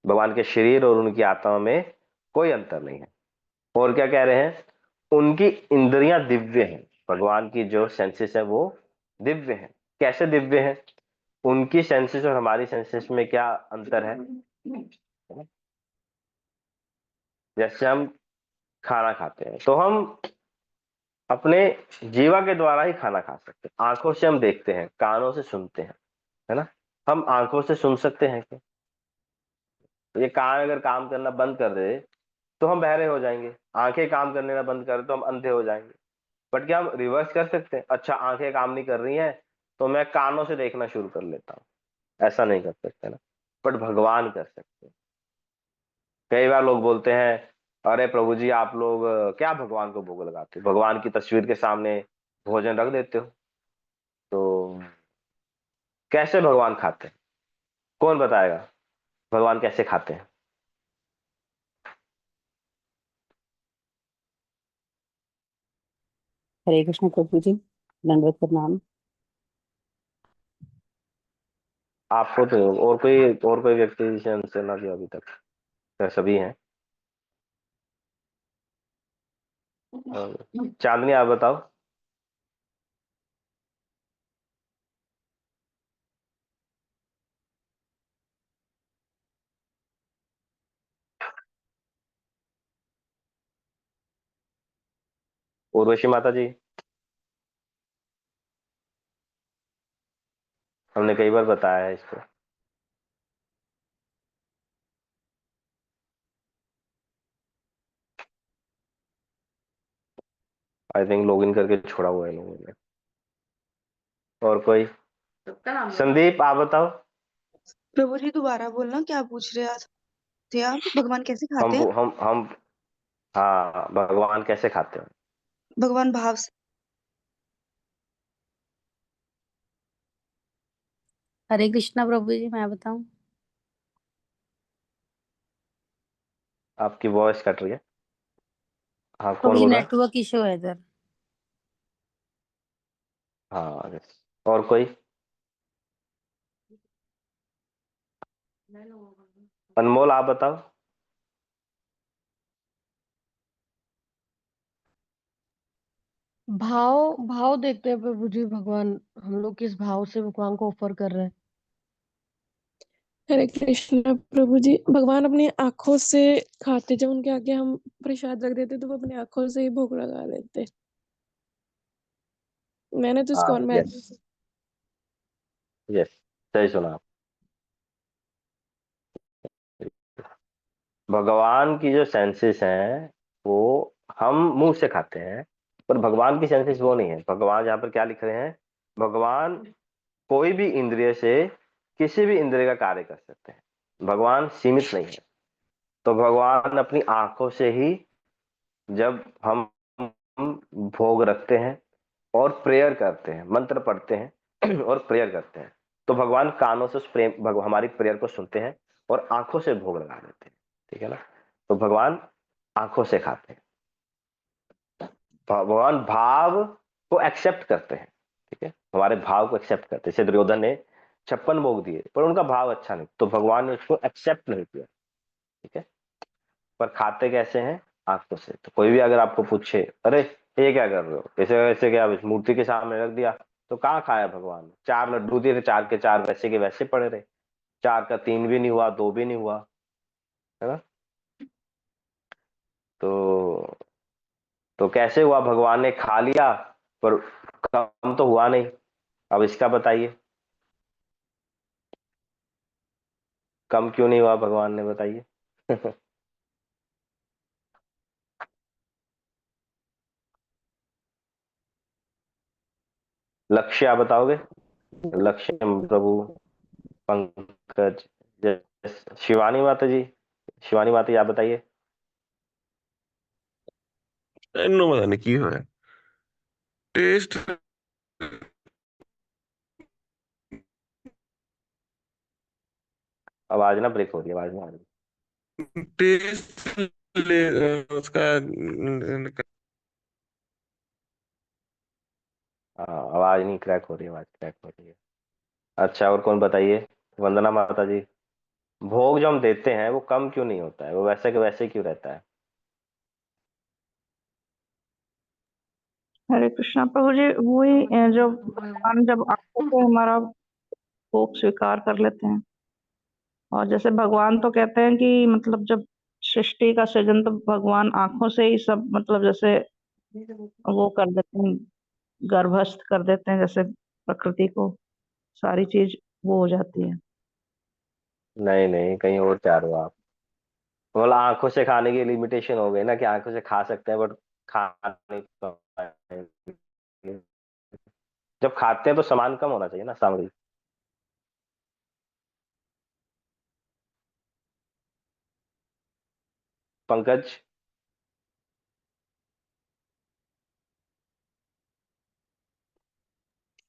भगवान के शरीर और उनकी आत्मा में कोई अंतर नहीं है। और क्या कह रहे हैं? उनकी इंद्रियां दिव्य हैं। भगवान की जो सेंसेस है वो दिव्य है। कैसे दिव्य है? उनकी सेंसेस और हमारी सेंसेस में क्या अंतर है? जैसे हम खाना खाते हैं, तो हम अपने जीवा के द्वारा ही खाना खा सकते हैं। आंखों से हम देखते हैं, कानों से सुनते हैं, है ना? हम आंखों से सुन सकते हैं क्या? ये कान अगर काम करना बंद कर दे तो हम बहरे हो जाएंगे, आंखें काम करने ना बंद कर दे तो हम अंधे हो जाएंगे। बट क्या हम रिवर्स कर सकते हैं? अच्छा, आंखें काम नहीं कर रही हैं तो मैं कानों से देखना शुरू कर लेता हूँ। ऐसा नहीं कर सकते ना, बट भगवान कर सकते हैं। कई बार लोग बोलते हैं, अरे प्रभु जी आप लोग क्या भगवान को भोग लगाते हो, भगवान की तस्वीर के सामने भोजन रख देते हो, तो कैसे भगवान खाते हैं? कौन बताएगा भगवान कैसे खाते हैं? हरे कृष्ण प्रभु जी, दंडवत प्रणाम। आपको तो, और कोई व्यक्ति जिसे हमसे ना दिया अभी तक? क्या सभी हैं? चांदनी आप बताओ। उर्वशी माता जी, हमने कई बार बताया है इसको। आई थिंक लॉगिन करके छोड़ा हुआ है लोगों ने। और कोई? संदीप आप बताओ। प्रभु जी दोबारा बोलना, क्या पूछ रहे थे आप? भगवान कैसे हम खाते हैं? हम हाँ, भगवान कैसे खाते हैं? भगवान भाव से। हरे कृष्णा प्रभु जी, मैं बताऊं? आपकी वॉइस कट रही है। हाँ, प्रभु कौन जी बोल रहा है? नेटवर्क इशू है इधर। हाँ yes। और कोई? अनमोल आप बताओ। भाव भाव देखते हैं प्रभु जी, भगवान हम लोग किस भाव से भगवान को ऑफर कर रहे हैं। हरे कृष्ण प्रभु जी, भगवान अपनी आंखों से खाते, जब उनके आगे हम प्रसाद रख देते तो वो अपनी आंखों से ही भोग लगा लेते। मैंने तो हाँ इस्कॉन में यस, यस, सही सुना आप। भगवान की जो सेंसेस हैं वो हम मुंह से खाते हैं, पर भगवान की सेंसेस वो नहीं है। भगवान यहाँ पर क्या लिख रहे हैं? भगवान कोई भी इंद्रिय से किसी भी इंद्रिय का कार्य कर सकते हैं। भगवान सीमित नहीं है। तो भगवान अपनी आंखों से ही, जब हम भोग रखते हैं और प्रेयर करते हैं, मंत्र पढ़ते हैं और प्रेयर करते हैं, तो भगवान कानों से उस हमारी प्रेयर को सुनते हैं और आंखों से भोग लगा देते हैं, ठीक है ना। तो भगवान आंखों से खाते हैं, भगवान भाव को एक्सेप्ट करते हैं, ठीक है, हमारे भाव को एक्सेप्ट करते हैं। जैसे दुर्योधन ने 56 भोग दिए पर उनका भाव अच्छा नहीं, तो भगवान ने उसको एक्सेप्ट नहीं किया, ठीक है। पर खाते कैसे हैं? आंखों से। तो कोई भी अगर आपको पूछे अरे ये क्या कर रहे हो, ऐसे वैसे क्या इस मूर्ति के सामने रख दिया, तो कहाँ खाया भगवान ने? 4 लड्डू दिए थे, 4 के 4 वैसे के वैसे पड़े रहे, 4 का 3 भी नहीं हुआ, 2 भी नहीं हुआ, है ना। तो कैसे हुआ? भगवान ने खा लिया पर कम तो हुआ नहीं। अब इसका बताइए, कम क्यों नहीं हुआ भगवान ने, बताइए। लक्ष्य आप बताओगे? लक्ष्य प्रभु, पंकज, शिवानी माता जी, शिवानी माता जी आप बताइए। इन्हों पता नहीं की होया टेस्ट आवाज ना ब्रेक हो रही है, आवाज ना आ रही। टेस्ट ले उसका हाँ, आवाज नहीं, क्रैक हो रही है, आवाज क्रैक हो रही है। अच्छा, और कौन बताइए? वंदना माता जी, भोग जो हम देते हैं वो कम क्यों नहीं होता है, वो वैसे के वैसे क्यों रहता है? हरे कृष्णा प्रभु जी, वही जो भगवान जब आंखों से हमारा भोग स्वीकार कर लेते हैं, और जैसे भगवान तो कहते हैं कि मतलब जब सृष्टि का सृजन तो भगवान आंखों से ही सब मतलब जैसे वो कर देते हैं, गर्भस्थ कर देते हैं, जैसे प्रकृति को सारी चीज वो हो जाती है। नहीं नहीं, कहीं और जा रहे हो आप। बोला आंखों से खाने की लिमिटेशन हो गई ना, कि आंखों से खा सकते हैं बट खा नहीं पाएंगे। जब खाते हैं तो सामान कम होना चाहिए ना, सामग्री। पंकज,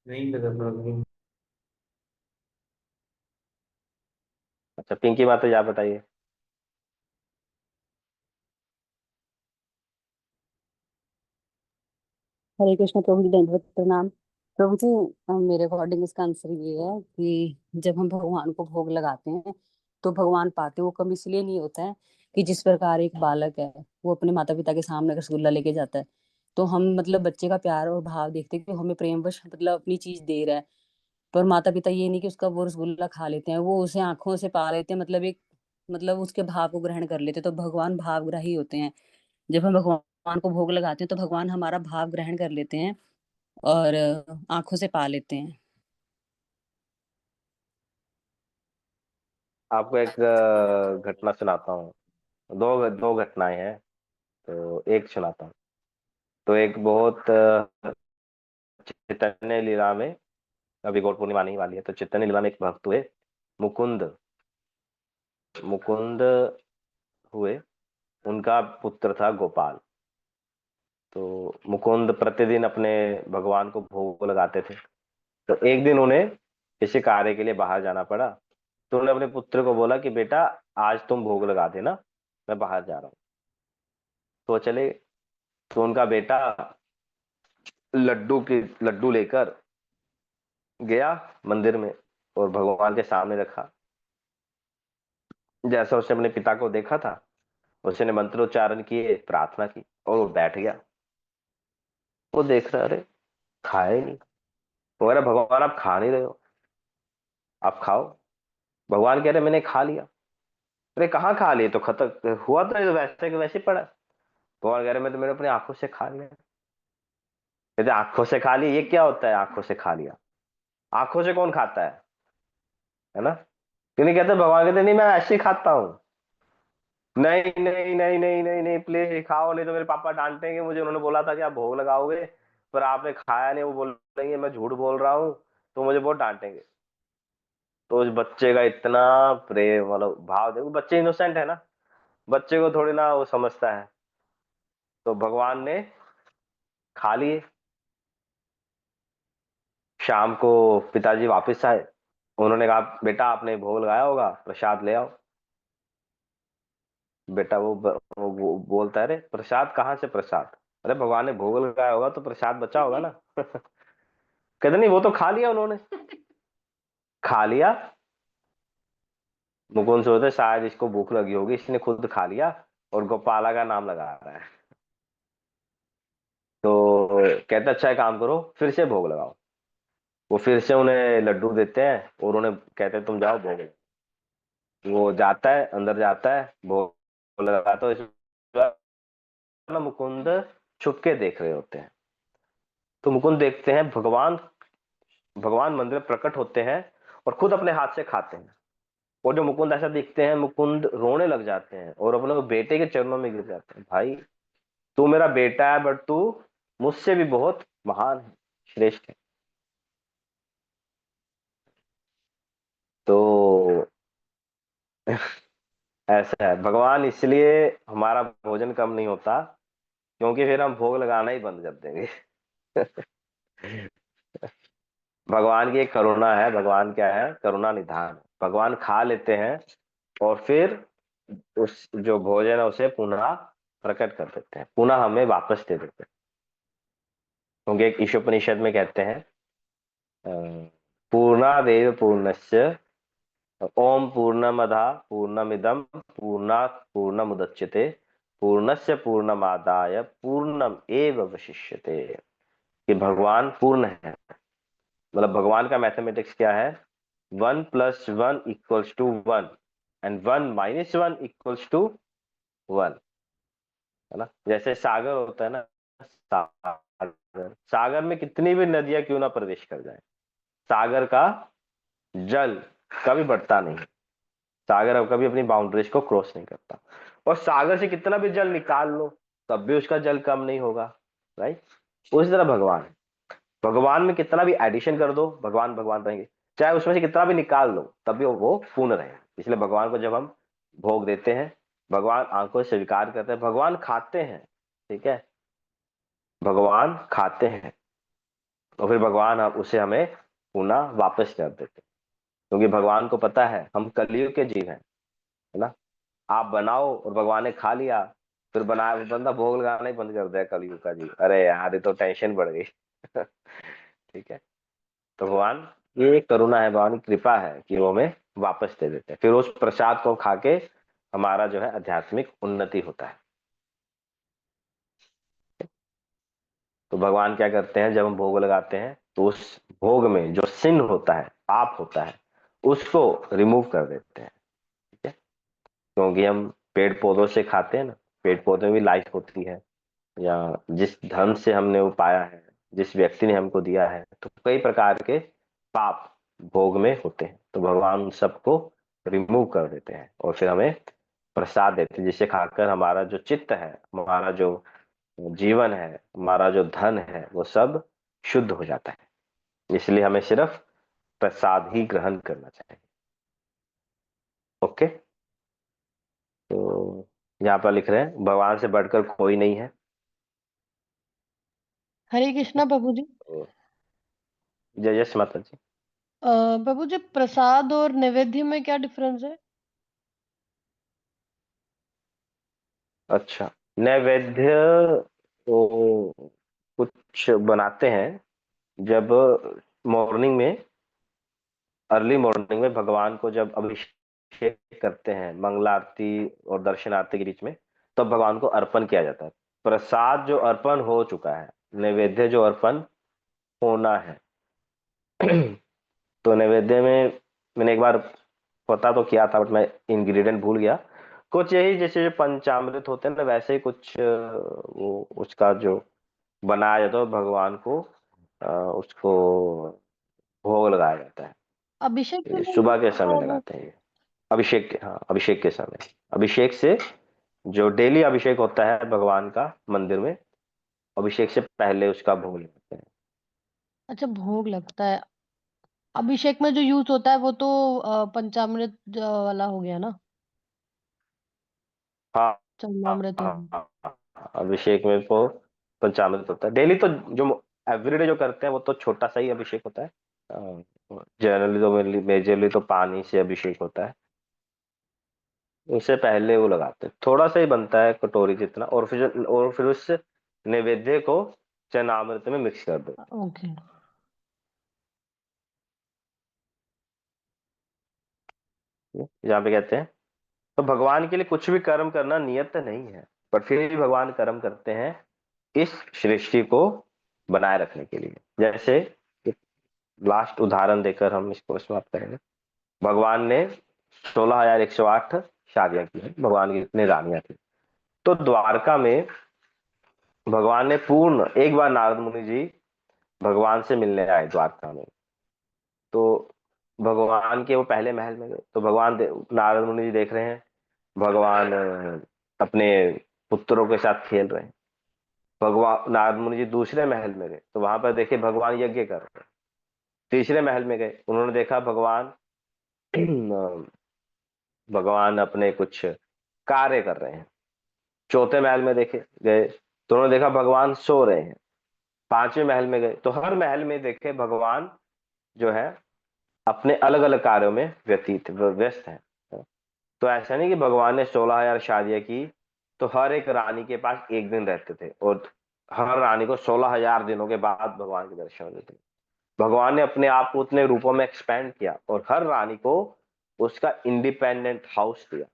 नहीं पता प्रभु। अच्छा पिंकी माता जी आप बताइए। हरे कृष्ण प्रभु जी, दंडवत प्रणाम। प्रभु जी, मेरे अकॉर्डिंग इसका आंसर ये है कि जब हम भगवान को भोग लगाते हैं तो भगवान पाते वो कम इसलिए नहीं होता है कि जिस प्रकार एक बालक है वो अपने माता पिता के सामने रसगुल्ला लेके जाता है, तो हम मतलब बच्चे का प्यार और भाव देखते हैं कि हमें प्रेमवश मतलब अपनी चीज दे रहा है। पर माता पिता ये नहीं कि उसका वो रसगुल्ला खा लेते हैं, वो उसे आंखों से पा लेते हैं, मतलब एक मतलब उसके भाव को ग्रहण कर लेते हैं। तो भगवान भावग्राही होते हैं। जब हम भगवान को भोग लगाते हैं तो भगवान हमारा भाव ग्रहण कर लेते हैं और आंखों से पा लेते हैं। आपको एक घटना सुनाता हूँ। दो दो घटनाएं हैं, तो एक सुनाता हूँ। तो एक बहुत चैतन्य लीला में, अभी गौर पूर्णिमा आने ही वाली है, तो चैतन्य लीला में एक भक्त हुए, मुकुंद। मुकुंद हुए, उनका पुत्र था गोपाल। तो मुकुंद प्रतिदिन अपने भगवान को भोग लगाते थे। तो एक दिन उन्हें किसी कार्य के लिए बाहर जाना पड़ा। तो उन्होंने अपने पुत्र को बोला कि बेटा आज तुम भोग लगा देना, मैं बाहर जा रहा हूँ। तो वो चले। तो उनका बेटा लड्डू लेकर गया मंदिर में और भगवान के सामने रखा। जैसा उसने अपने पिता को देखा था, उसने मंत्रोच्चारण किए, प्रार्थना की और वो बैठ गया। वो देख रहा, अरे खाया ही नहीं। वो कह रहा भगवान आप खा नहीं रहे हो, आप खाओ। भगवान कह रहे मैंने खा लिया। अरे कहाँ खा लिए, तो खत्म हुआ तो ये वैसे के वैसे पड़ा। भगवान कह रहे मैं तो मैंने अपनी आंखों से खा लिया। कहते आंखों से खा लिया, ये क्या होता है आंखों से खा लिया? आंखों से कौन खाता है ना। क्यों नहीं कहते? भगवान कहते नहीं मैं ऐसे ही खाता हूँ। नहीं नहीं नहीं नहीं नहीं नहीं, प्लीज खाओ, नहीं तो मेरे पापा डांटेंगे मुझे, उन्होंने बोला था कि आप भोग लगाओगे पर आपने खाया नहीं, वो बोलेंगे मैं झूठ बोल रहा हूँ, तो मुझे बहुत डांटेंगे। तो उस बच्चे का इतना प्रेम, मतलब भाव, देखो बच्चे इनोसेंट है ना, बच्चे को थोड़ी ना वो समझता है। तो भगवान ने खा लिए। शाम को पिताजी वापस आए, उन्होंने कहा बेटा आपने भोग लगाया होगा, प्रसाद ले आओ। बेटा वो बोलता है, अरे प्रसाद कहाँ से प्रसाद? अरे भगवान ने भोग लगाया होगा तो प्रसाद बचा होगा ना। कहते नहीं, वो तो खा लिया उन्होंने। खा लिया। मुकुंद सोचते शायद इसको भूख लगी होगी, इसने खुद खा लिया और गोपाला का नाम लगा रहा है। तो कहते अच्छा एक काम करो, फिर से भोग लगाओ। वो फिर से उन्हें लड्डू देते हैं और उन्हें कहते हैं तुम जाओ भोग लगाओ। वो जाता है, अंदर जाता है, भोग लगाता है। इस बार ना मुकुंद छुप के देख रहे होते हैं। तो मुकुंद देखते हैं भगवान भगवान मंदिर में प्रकट होते हैं और खुद अपने हाथ से खाते हैं। और जो मुकुंद ऐसा देखते हैं, मुकुंद रोने लग जाते हैं और अपने बेटे के चरणों में गिर जाते हैं। भाई तू मेरा बेटा है, बट तू मुझसे भी बहुत महान है, श्रेष्ठ है। तो ऐसा है भगवान, इसलिए हमारा भोजन कम नहीं होता, क्योंकि फिर हम भोग लगाना ही बंद कर देंगे। भगवान की एक करुणा है। भगवान क्या है? करुणा निधान। भगवान खा लेते हैं और फिर उस जो भोजन है उसे पुनः प्रकट कर देते हैं, पुनः हमें वापस दे देते हैं। क्योंकि एक ईशोपनिषद में कहते हैं पूर्णादेव पूर्णस्य ओम पूर्णमदः पूर्णमिदं पूर्णात् पूर्णमुदच्यते पूर्णस्य पूर्णमादाय पूर्णम एव अवशिष्यते। कि भगवान पूर्ण है। मतलब भगवान का मैथमेटिक्स क्या है? 1+1 = 1 एंड 1 - 1 = 1, है ना? जैसे सागर होता है ना, सागर सागर में कितनी भी नदियां क्यों ना प्रवेश कर जाए, सागर का जल कभी बढ़ता नहीं। सागर अब कभी अपनी बाउंड्रीज को क्रॉस नहीं करता। और सागर से कितना भी जल निकाल लो तब भी उसका जल कम नहीं होगा, राइट? उसी तरह भगवान, भगवान में कितना भी एडिशन कर दो, भगवान भगवान रहेंगे। चाहे उसमें से कितना भी निकाल लो तब भी वो पूर्ण रहेगा। इसलिए भगवान को जब हम भोग देते हैं, भगवान आंखों से स्वीकार करते हैं, भगवान खाते हैं, ठीक है? भगवान खाते हैं और फिर भगवान उसे हमें पुनः वापस कर देते हैं। क्योंकि भगवान को पता है हम कलयुग के जीव हैं, है ना? आप बनाओ और भगवान ने खा लिया, फिर बना बंदा भोग लगाना ही बंद कर दिया कलयुग का जीव। अरे यार ये तो टेंशन बढ़ गई। ठीक है? तो भगवान, ये एक करुणा है, भगवान की कृपा है कि वो हमें वापस दे देते हैं। फिर उस प्रसाद को खा के हमारा जो है आध्यात्मिक उन्नति होता है। तो भगवान क्या करते हैं, जब हम भोग लगाते हैं तो उस भोग में जो सिन होता है, पाप होता है, उसको रिमूव कर देते हैं। ठीक है? क्योंकि हम पेड़ पौधों से खाते हैं ना, पेड़ पौधों में भी लाइफ होती है, या जिस धन से हमने वो पाया है, जिस व्यक्ति ने हमको दिया है, तो कई प्रकार के पाप भोग में होते हैं। तो भगवान उन सबको रिमूव कर देते हैं और फिर हमें प्रसाद देते हैं, जिसे खाकर हमारा जो चित्त है, हमारा जो जीवन है, हमारा जो धन है, वो सब शुद्ध हो जाता है। इसलिए हमें सिर्फ प्रसाद ही ग्रहण करना चाहिए। ओके? तो यहाँ पर लिख रहे हैं भगवान से बढ़कर कोई नहीं है। हरे कृष्णा प्रभु जी। तो जय जय माता जी। प्रभु जी, प्रसाद और नैवेद्य में क्या डिफरेंस है? अच्छा, नैवेद्य तो कुछ बनाते हैं जब मॉर्निंग में, अर्ली मॉर्निंग में भगवान को जब अभिषेक करते हैं, मंगला आरती और दर्शन आरती के बीच में, तब भगवान को अर्पण किया जाता है। प्रसाद जो अर्पण हो चुका है, नैवेद्य जो अर्पण होना है। तो नैवेद्य में मैंने एक बार पता तो किया था, बट मैं इंग्रेडिएंट भूल गया। कुछ यही जैसे जो पंचामृत होते हैं ना, वैसे ही कुछ वो उसका जो बनाया जाता है भगवान को, उसको भोग लगाया जाता है। अभिषेक के ये लिए सुबह यूज के होता समय है वो? लगाते हैं ये। अभिषेक के, हाँ अभिषेक के समय, अभिषेक से जो डेली अभिषेक होता है भगवान का मंदिर में, अभिषेक से पहले उसका भोग लगाते हैं। अच्छा, भोग लगता है। अभिषेक में जो यूज होता है वो तो पंचामृत वाला हो गया ना, हाँ हाँ चरणामृत हो हाँ गया। हाँ, हाँ, अभिषेक में वो पंचामृत होता है। डेली तो जो एवरीडे जो करते हैं वो तो छोटा सा ही अभिषेक होता है। जनरली तो मेजरली तो पानी से अभिषेक होता है, उससे पहले वो लगाते हैं। थोड़ा सा ही बनता है कटोरी जितना, और फिर उस नैवेद्य को चरणामृत में मिक्स कर दो। ओके। यहाँ पे कहते हैं तो भगवान के लिए कुछ भी कर्म करना नियत नहीं है, पर फिर भी भगवान कर्म करते हैं इस सृष्टि को बनाए रखने के लिए। जैसे लास्ट उदाहरण देकर हम इसको समाप्त करेंगे। भगवान ने 16,108 शादियां की हैं, भगवान की कितनी रानियां थी। तो द्वारका में भगवान ने पूर्ण, एक बार नारद मुनि जी भगवान से मिलने आए द्वारका में, तो भगवान के वो पहले महल में गए, तो नारद मुनि जी देख रहे हैं भगवान अपने पुत्रों के साथ खेल रहे हैं। भगवान नारद मुनि जी दूसरे महल में गए, तो वहां पर देखे भगवान यज्ञ कर रहे हैं। तीसरे महल में गए, उन्होंने देखा भगवान भगवान अपने कुछ कार्य कर रहे हैं। चौथे महल में देखे गए तो उन्होंने देखा भगवान सो रहे हैं। पांचवें महल में गए तो हर महल में देखे भगवान जो है अपने अलग अलग कार्यों में व्यस्त है। तो ऐसा नहीं कि भगवान ने 16,000 शादियां की तो हर एक रानी के पास एक दिन रहते थे और हर रानी को 16,000 दिनों के बाद भगवान के दर्शन होते थे। भगवान ने अपने आप को उतने रूपों में एक्सपेंड किया और हर रानी को उसका इंडिपेंडेंट हाउस दिया,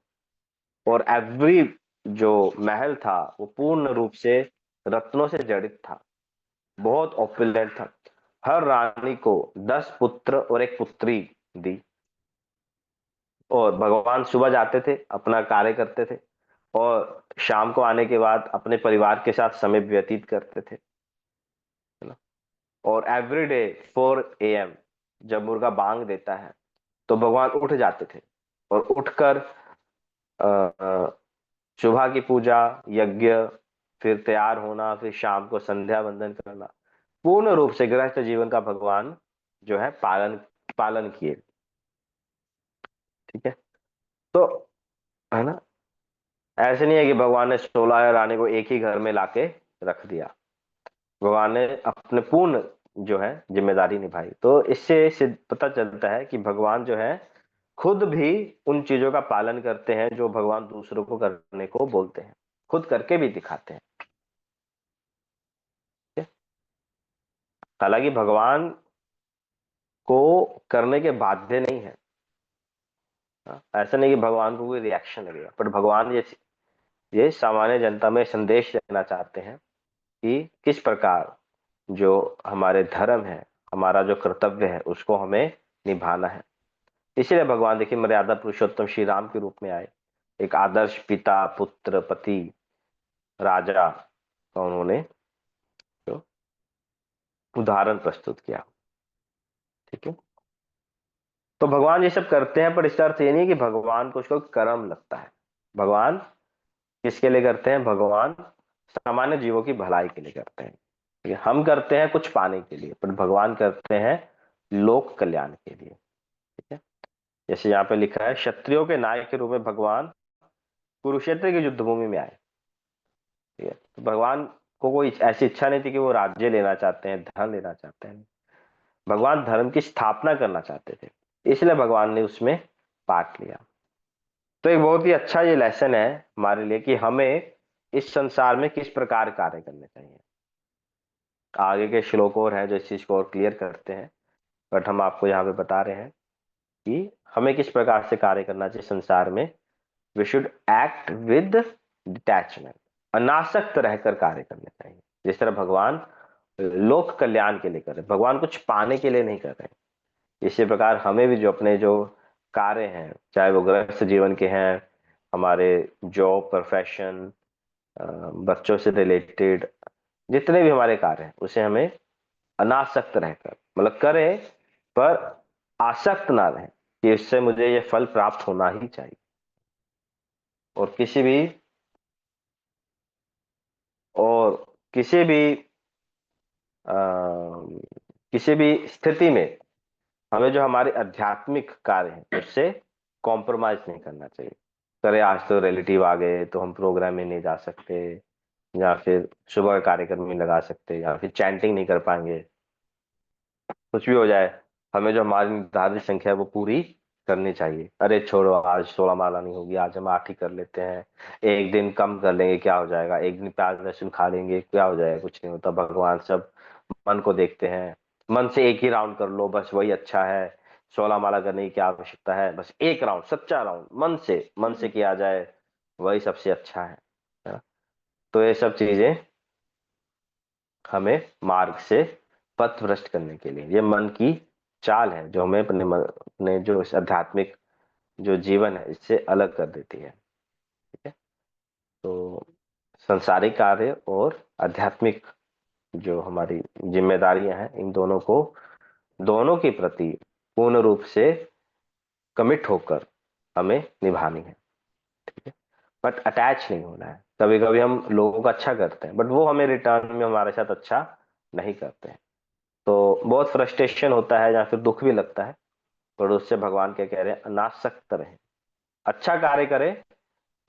और एवरी जो महल था वो पूर्ण रूप से रत्नों से जड़ित था, बहुत ऑपुलेंट था। हर रानी को 10 पुत्र और एक पुत्री दी, और भगवान सुबह जाते थे, अपना कार्य करते थे, और शाम को आने के बाद अपने परिवार के साथ समय व्यतीत करते थे, है ना। और एवरी डे 4 AM जब मुर्गा बांग देता है तो भगवान उठ जाते थे, और उठकर सुबह की पूजा, यज्ञ, फिर तैयार होना, फिर शाम को संध्या वंदन करना, पूर्ण रूप से गृहस्थ जीवन का भगवान जो है पालन पालन किए। ठीक है, तो है ना, ऐसे नहीं है कि भगवान ने 16 रानी को एक ही घर में लाके रख दिया। भगवान ने अपने पूर्ण जो है जिम्मेदारी निभाई। तो इससे सिद्ध पता चलता है कि भगवान जो है खुद भी उन चीजों का पालन करते हैं जो भगवान दूसरों को करने को बोलते हैं, खुद करके भी दिखाते हैं। ठीक है? हालांकि भगवान को करने के बाध्य नहीं है। हाँ, ऐसा नहीं कि भगवान को कोई रिएक्शन लगेगा, पर भगवान ये सामान्य जनता में संदेश देना चाहते हैं कि किस प्रकार जो हमारे धर्म है, हमारा जो कर्तव्य है, उसको हमें निभाना है। इसीलिए भगवान देखिए मर्यादा पुरुषोत्तम श्री राम के रूप में आए, एक आदर्श पिता, पुत्र, पति, राजा का उन्होंने जो उदाहरण प्रस्तुत किया। ठीक है, तो भगवान ये सब करते हैं, पर इसका अर्थ ये नहीं कि भगवान को उसको कर्म लगता है। भगवान किसके लिए करते हैं? भगवान सामान्य जीवों की भलाई के लिए करते हैं। ठीक है? हम करते हैं कुछ पाने के लिए, पर भगवान करते हैं लोक कल्याण के लिए। ठीक है, जैसे यहाँ पे लिखा है क्षत्रियों के नायक के रूप में भगवान कुरुक्षेत्र की युद्ध भूमि में आए। ठीक है, तो भगवान को कोई ऐसी इच्छा नहीं थी कि वो राज्य लेना चाहते हैं, धन लेना चाहते हैं। भगवान धर्म की स्थापना करना चाहते थे, इसलिए भगवान ने उसमें पार्ट लिया। तो एक बहुत ही अच्छा ये लेसन है हमारे लिए कि हमें इस संसार में किस प्रकार कार्य करने चाहिए। आगे के श्लोक और हैं जो इस चीज को और क्लियर करते हैं, बट हम आपको यहाँ पे बता रहे हैं कि हमें किस प्रकार से कार्य करना चाहिए संसार में। We should act with detachment, अनासक्त रहकर कार्य करने चाहिए। जिस तरह भगवान लोक कल्याण के लिए कर रहे हैं, भगवान कुछ पाने के लिए नहीं कर रहे हैं। इसी प्रकार हमें भी जो अपने जो कार्य हैं, चाहे वो गृहस्थ जीवन के हैं, हमारे जॉब, प्रोफेशन, बच्चों से रिलेटेड जितने भी हमारे कार्य हैं, उसे हमें अनासक्त रहकर मतलब करें, पर आसक्त ना रहें कि इससे मुझे ये फल प्राप्त होना ही चाहिए। और और किसी भी अ, किसी भी स्थिति में हमें जो हमारे आध्यात्मिक कार्य हैं उससे कॉम्प्रोमाइज नहीं करना चाहिए। करे आज तो रिलेटिव आ गए तो हम प्रोग्राम में नहीं जा सकते, या फिर सुबह का कार्यक्रम में लगा सकते, या फिर चैंटिंग नहीं कर पाएंगे, कुछ भी हो जाए, हमें जो हमारी निर्धारित संख्या है वो पूरी करनी चाहिए। अरे छोड़ो, आज 16 माला नहीं होगी, आज हम 8 ही कर लेते हैं, एक दिन कम कर लेंगे, क्या हो जाएगा, एक दिन प्याज लहसुन खा लेंगे, क्या हो जाएगा, कुछ नहीं होता। भगवान सब मन को देखते हैं। मन से एक ही राउंड कर लो, बस वही अच्छा है। 16 माला करने की क्या आवश्यकता है, बस एक राउंड, सच्चा राउंड, मन से किया जाए, वही सबसे अच्छा है। तो ये सब चीजें हमें मार्ग से पथ भ्रष्ट करने के लिए, ये मन की चाल है जो हमें अपने जो इस आध्यात्मिक जो जीवन है इससे अलग कर देती है। ठीक है। तो संसारिक कार्य और आध्यात्मिक जो हमारी जिम्मेदारियां हैं, इन दोनों के प्रति पूर्ण रूप से कमिट होकर हमें निभानी है। ठीक है। बट अटैच नहीं होना है। कभी कभी हम लोगों का अच्छा करते हैं, बट वो हमें रिटर्न में हमारे साथ अच्छा नहीं करते हैं, तो बहुत फ्रस्ट्रेशन होता है या फिर दुख भी लगता है। पर उससे भगवान क्या कह रहे हैं, अनासक्त रहे, अच्छा कार्य करें,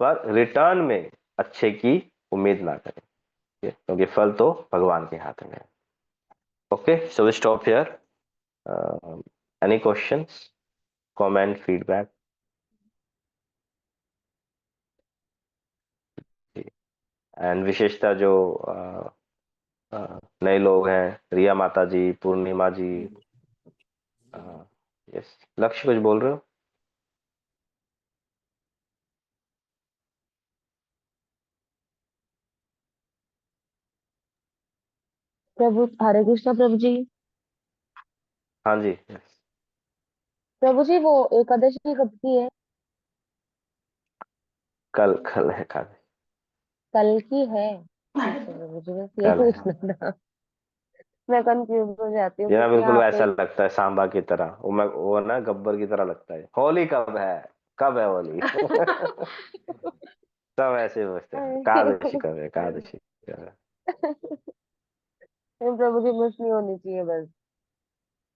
पर रिटर्न में अच्छे की उम्मीद ना करें। ठीक है? क्योंकि फल तो भगवान के हाथ में है। Okay, so we stop here. Any questions, comment, feedback? And विशेषता जो नए लोग हैं, रिया माता जी, पूर्णिमा जी, यस, लक्ष्य कुछ बोल रहे हो? प्रभु हरे कृष्णा प्रभु जी। हाँ जी, yes। प्रभु जी वो एकादशी कब की है? कल कल है, कल। कल की है? ठीक है प्रभु जी, बस ये कल है, हाँ। पूछना था। मैं कंफ्यूज हो जाती हूँ ये ना क्योंकि बिल्कुल यहाँ पे वैसा लगता है सांबा की तरह, वो ना गब्बर की तरह लगता है। होली कब है, कब है होली? सब ऐसे पूछते हैं, एकादशी कब है, एकादशी कब है? प्रभु जी मिस नहीं होनी चाहिए बस।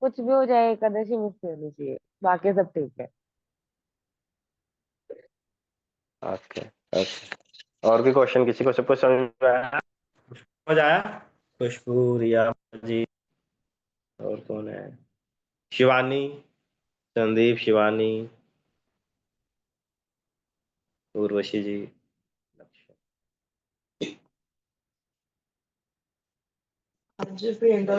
कुछ भी हो जाए एकादशी मिस नहीं होनी चाहिए, बाकी सब ठीक है। Okay, okay. और भी क्वेश्चन किसी को, सबको समझ में आया? समझ आया? खुशबू, रिया जी, और कौन है? शिवानी, संदीप, शिवानी, उर्वशी जी, लक्ष्य। हाँ जी, फ्रेंड और